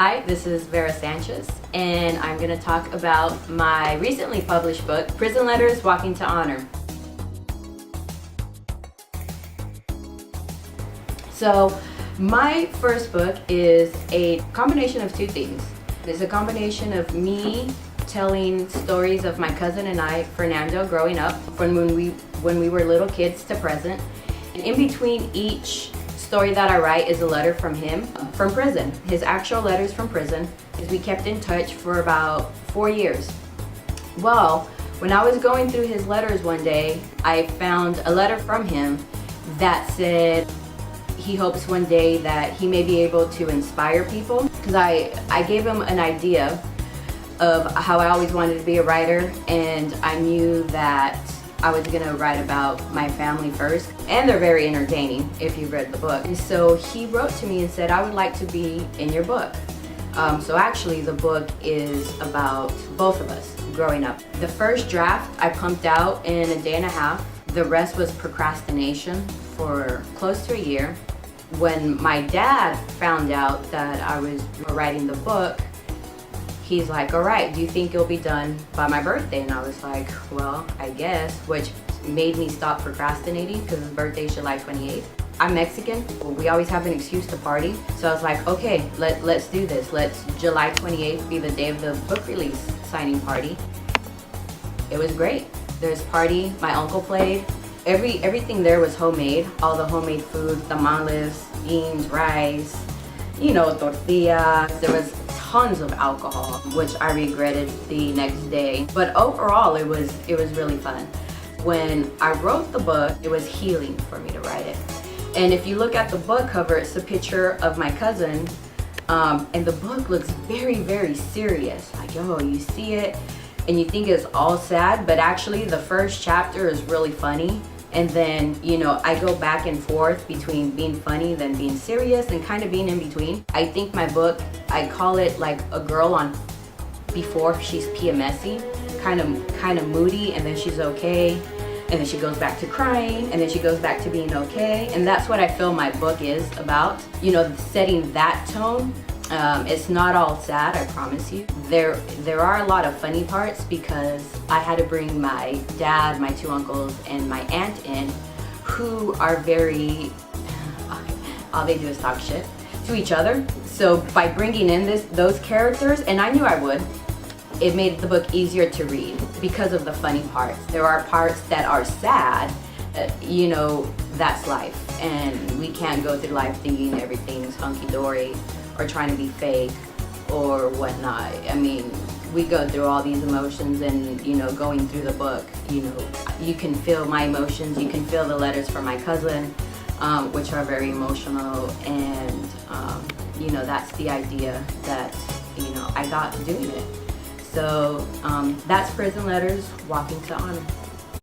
Hi, this is Vera Sanchez, and I'm going to talk about my recently published book, Prison Letters, Walking to Honor. So, my first book is a combination of two things. It's a combination of me telling stories of my cousin and I, Fernando, growing up, from when we were little kids to present. And in between each story that I write is a letter from him from prison, his actual letters from prison. We kept in touch for about 4 years. Well, when I was going through his letters one day, I found a letter from him that said he hopes one day that he may be able to inspire people. Because I gave him an idea of how I always wanted to be a writer, and I knew that I was gonna write about my family first, and they're very entertaining if you've read the book. And so he wrote to me and said, I would like to be in your book. So actually the book is about both of us growing up. The first draft I pumped out in a day and a half. The rest was procrastination for close to a year. When my dad found out that I was writing the book, he's like, all right, do you think it'll be done by my birthday? And I was like, well, I guess, which made me stop procrastinating because his birthday is July 28th. I'm Mexican. We always have an excuse to party. So I was like, okay, let's do this. Let's July 28th be the day of the book release signing party. It was great. There's a party, my uncle played. Everything there was homemade. All the homemade food, tamales, beans, rice, tortillas. There was tons of alcohol, which I regretted the next day. But overall, it was really fun. When I wrote the book, it was healing for me to write it. And if you look at the book cover, it's a picture of my cousin, and the book looks very, very serious. Like, you see it, and you think it's all sad, but actually the first chapter is really funny. And then, I go back and forth between being funny, then being serious, and kind of being in between. I think my book, I call it like a girl on before she's PMSing, kind of moody, and then she's okay, and then she goes back to crying, and then she goes back to being okay. And that's what I feel my book is about, setting that tone. It's not all sad, I promise you. There are a lot of funny parts because I had to bring my dad, my two uncles, and my aunt in, who are very, all they do is talk shit to each other. So by bringing in those characters, and I knew I would, it made the book easier to read because of the funny parts. There are parts that are sad, that's life, and we can't go through life thinking everything's hunky-dory or trying to be fake or whatnot. I mean, we go through all these emotions, and going through the book, you can feel my emotions, you can feel the letters from my cousin, which are very emotional, and that's the idea that I got doing it. So that's Prison Letters, Walking to Honor.